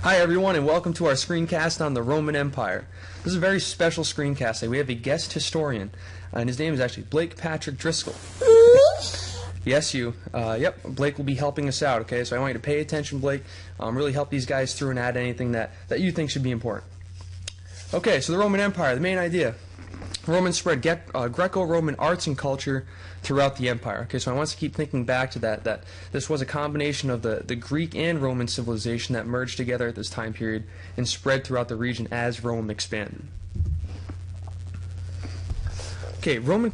Hi everyone, and welcome to our screencast on the Roman Empire. This is a very special screencast. We have a guest historian, and his name is actually Blake Patrick Driscoll. Yes, you. Yep, Blake will be helping us out, okay? So I want you to pay attention, Blake. Really help these guys through and add anything that you think should be important. Okay, so the Roman Empire, the main idea. Romans spread Greco-Roman arts and culture throughout the empire. Okay, so I want us to keep thinking back to that this was a combination of the Greek and Roman civilization that merged together at this time period and spread throughout the region as Rome expanded. Roman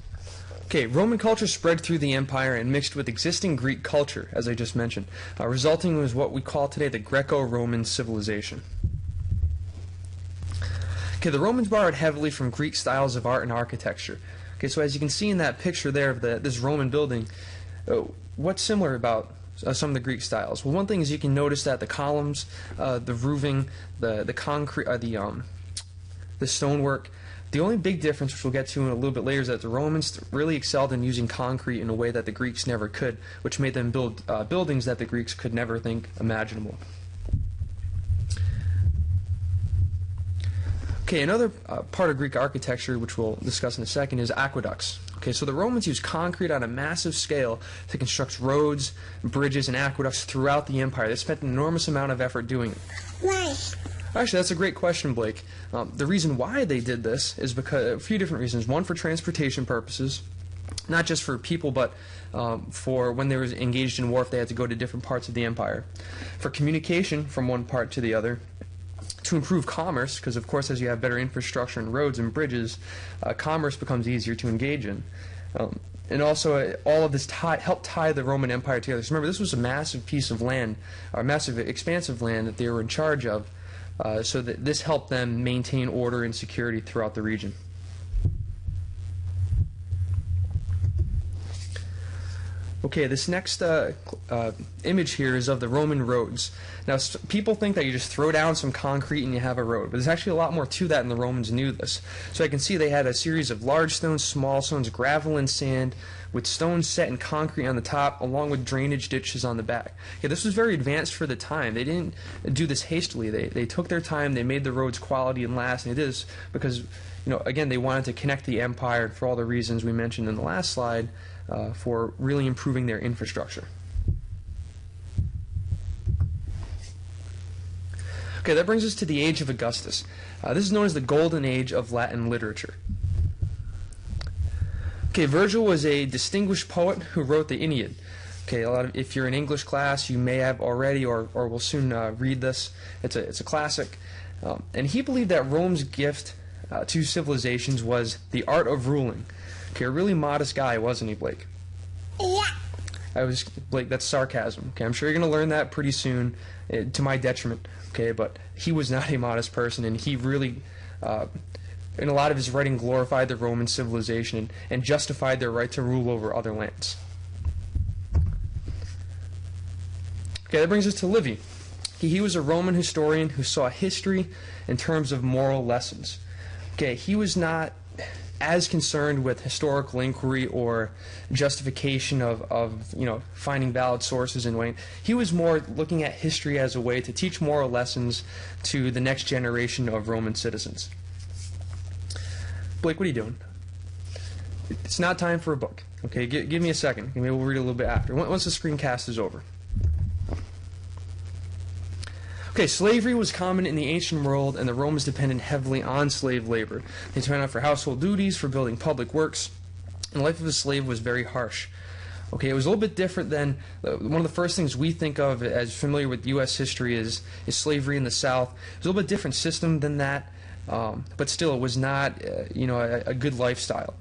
culture spread through the empire and mixed with existing Greek culture, as I just mentioned, resulting in what we call today the Greco-Roman civilization. Okay, the Romans borrowed heavily from Greek styles of art and architecture. Okay, so as you can see in that picture there of this Roman building, what's similar about some of the Greek styles? Well, one thing is you can notice that the columns, the roofing, the concrete, the stonework. The only big difference, which we'll get to in a little bit later, is that the Romans really excelled in using concrete in a way that the Greeks never could, which made them build buildings that the Greeks could never think imaginable. Okay, another part of Greek architecture, which we'll discuss in a second, is aqueducts. Okay, so the Romans used concrete on a massive scale to construct roads, bridges, and aqueducts throughout the empire. They spent an enormous amount of effort doing it. Why? Actually, that's a great question, Blake. The reason why they did this is because a few different reasons. One, for transportation purposes, not just for people, but for when they were engaged in war, if they had to go to different parts of the empire. For communication from one part to the other. To improve commerce, because of course as you have better infrastructure and roads and bridges, commerce becomes easier to engage in. And also all of this helped tie the Roman Empire together. So remember, this was a massive piece of land, or a massive expanse of land that they were in charge of, so that this helped them maintain order and security throughout the region. Okay, this next image here is of the Roman roads. Now, people think that you just throw down some concrete and you have a road, but there's actually a lot more to that, and the Romans knew this. So I can see they had a series of large stones, small stones, gravel and sand, with stones set in concrete on the top, along with drainage ditches on the back. Okay, this was very advanced for the time. They didn't do this hastily. They took their time. They made the roads quality and last, and they did this because, again, they wanted to connect the empire for all the reasons we mentioned in the last slide, for really improving their infrastructure. Okay, that brings us to the age of Augustus. This is known as the Golden Age of Latin literature. Okay, Virgil was a distinguished poet who wrote the Aeneid. Okay, if you're in English class, you may have already or will soon read this. It's a classic. And he believed that Rome's gift to civilizations was the art of ruling. Okay, a really modest guy, wasn't he, Blake? Yeah. Blake, that's sarcasm. Okay, I'm sure you're going to learn that pretty soon, to my detriment. Okay, but he was not a modest person, and he really, in a lot of his writing, glorified the Roman civilization and justified their right to rule over other lands. Okay, that brings us to Livi. He was a Roman historian who saw history in terms of moral lessons. Okay, he was not as concerned with historical inquiry or justification of finding valid sources and weighing. He was more looking at history as a way to teach moral lessons to the next generation of Roman citizens. Blake, what are you doing? It's not time for a book. Okay, give me a second. Maybe we'll read a little bit after, once the screencast is over. Okay, slavery was common in the ancient world, and the Romans depended heavily on slave labor. They depended on it for household duties, for building public works, and the life of a slave was very harsh. Okay, it was a little bit different than one of the first things we think of as familiar with U.S. history is slavery in the South. It was a little bit different system than that, but still it was not a good lifestyle.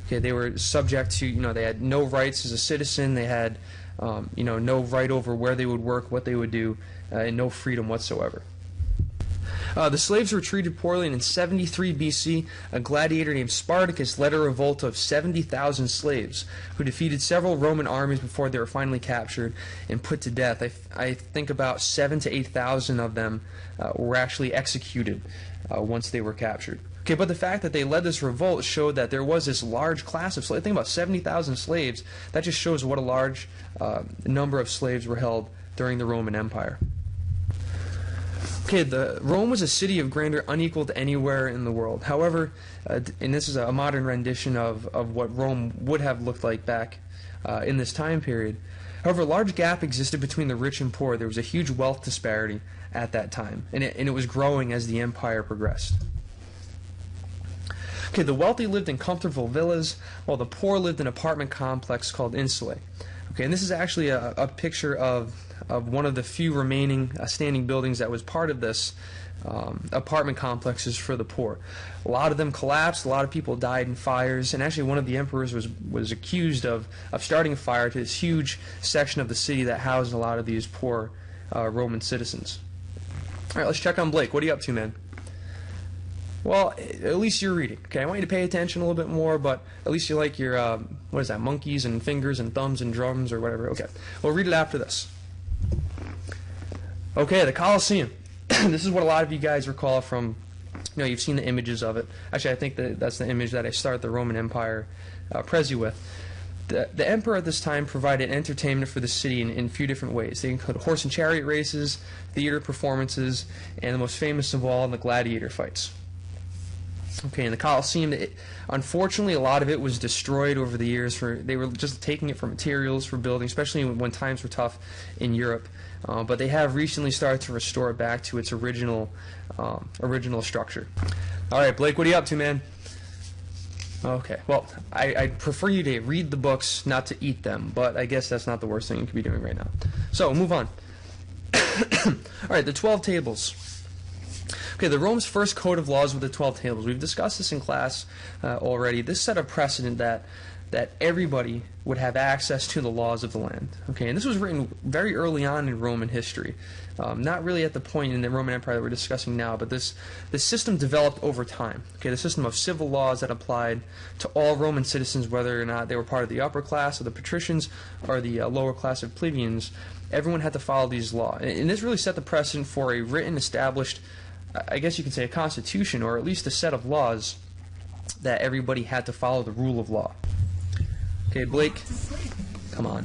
Okay, they were subject to they had no rights as a citizen. They had no right over where they would work, what they would do, and no freedom whatsoever. The slaves were treated poorly, and in 73 BC, a gladiator named Spartacus led a revolt of 70,000 slaves, who defeated several Roman armies before they were finally captured and put to death. I think about 7,000 to 8,000 of them were actually executed once they were captured. Okay, but the fact that they led this revolt showed that there was this large class of slaves. Think about 70,000 slaves. That just shows what a large number of slaves were held during the Roman Empire. Okay, Rome was a city of grandeur unequaled anywhere in the world. However, and this is a modern rendition of what Rome would have looked like back in this time period. However, a large gap existed between the rich and poor. There was a huge wealth disparity at that time, and it was growing as the empire progressed. Okay, the wealthy lived in comfortable villas, while the poor lived in an apartment complex called insulae. Okay, and this is actually a picture of one of the few remaining standing buildings that was part of this apartment complexes for the poor. A lot of them collapsed, a lot of people died in fires, and actually one of the emperors was accused of starting a fire to this huge section of the city that housed a lot of these poor Roman citizens. All right, let's check on Blake. What are you up to, man? Well, at least you're reading. Okay, I want you to pay attention a little bit more, but at least you like your, what is that, monkeys and fingers and thumbs and drums or whatever. Okay, we'll read it after this. Okay, the Colosseum. This is what a lot of you guys recall from, you've seen the images of it. Actually, I think that's the image that I start the Roman Empire Prezi with. The emperor at this time provided entertainment for the city in a few different ways. They include horse and chariot races, theater performances, and the most famous of all, the gladiator fights. Okay, in the Colosseum, unfortunately, a lot of it was destroyed over the years. They were just taking it for materials for building, especially when times were tough in Europe. But they have recently started to restore it back to its original structure. All right, Blake, what are you up to, man? Okay, well, I'd prefer you to read the books, not to eat them, but I guess that's not the worst thing you could be doing right now. So, move on. All right, the 12 tables. Okay, the Rome's first code of laws were the 12 tables. We've discussed this in class already. This set a precedent that everybody would have access to the laws of the land. Okay, and this was written very early on in Roman history. Not really at the point in the Roman Empire that we're discussing now, but this system developed over time. Okay, the system of civil laws that applied to all Roman citizens, whether or not they were part of the upper class of the patricians or the lower class of plebeians. Everyone had to follow these laws. And this really set the precedent for a written, established, I guess you could say, a constitution, or at least a set of laws that everybody had to follow the rule of law. Okay, Blake, come on.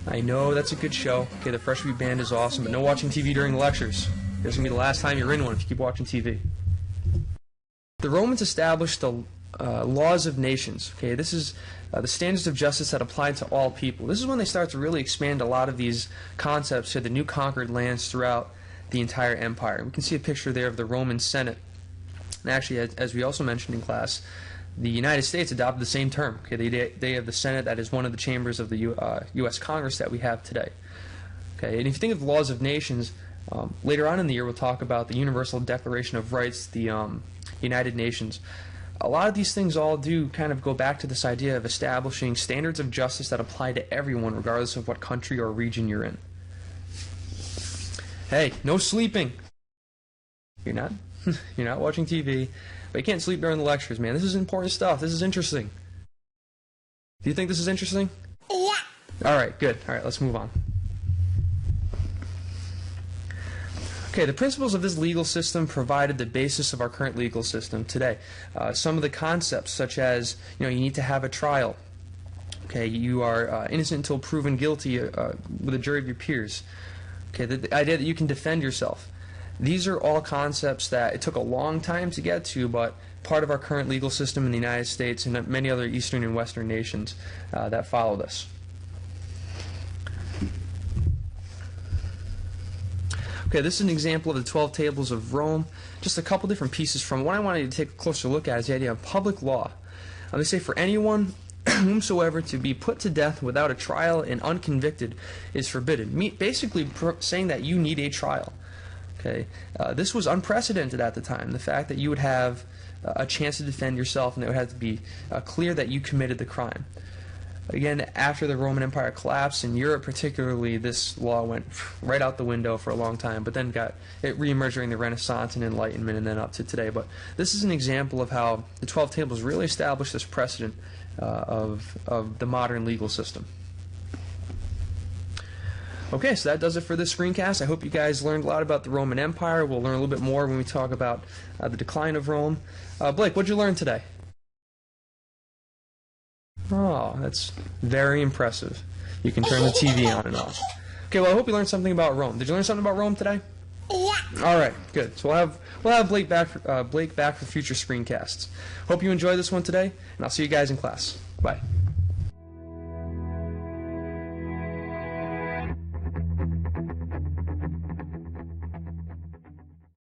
I know that's a good show. Okay, the Fresh Meat Band is awesome, but no watching TV during the lectures. This is going to be the last time you're in one if you keep watching TV. The Romans established the laws of nations. Okay, this is the standards of justice that applied to all people. This is when they start to really expand a lot of these concepts to the new conquered lands throughout the entire empire. We can see a picture there of the Roman Senate. And actually, as we also mentioned in class, the United States adopted the same term. Okay, they have the Senate, that is one of the chambers of the U.S. Congress that we have today. Okay, and if you think of the laws of nations, later on in the year we'll talk about the Universal Declaration of Rights, the United Nations. A lot of these things all do kind of go back to this idea of establishing standards of justice that apply to everyone, regardless of what country or region you're in. Hey, no sleeping. You're not watching TV, but you can't sleep during the lectures, man. This is important stuff. This is interesting. Do you think this is interesting? Yeah. All right, good. All right, let's move on. Okay, the principles of this legal system provided the basis of our current legal system today. Some of the concepts, such as, you need to have a trial. Okay, you are innocent until proven guilty with a jury of your peers. Okay, the idea that you can defend yourself. These are all concepts that it took a long time to get to, but part of our current legal system in the United States and many other Eastern and Western nations that follow this. Okay, this is an example of the 12 tables of Rome. Just a couple different pieces from what I wanted you to take a closer look at is the idea of public law. They say for anyone whomsoever to be put to death without a trial and unconvicted is forbidden. Basically saying that you need a trial. Okay, this was unprecedented at the time. The fact that you would have a chance to defend yourself and it would have to be clear that you committed the crime. Again, after the Roman Empire collapsed in Europe particularly, this law went right out the window for a long time, but then it reemerged during the Renaissance and Enlightenment and then up to today. But this is an example of how the 12 tables really established this precedent of the modern legal system. Okay, so that does it for this screencast. I hope you guys learned a lot about the Roman Empire. We'll learn a little bit more when we talk about the decline of Rome. Blake, what'd you learn today? Oh, that's very impressive. You can turn the TV on and off. Okay, well, I hope you learned something about Rome. Did you learn something about Rome today? Yeah. All right, good. So we'll have Blake back for future screencasts. Hope you enjoyed this one today, and I'll see you guys in class. Bye.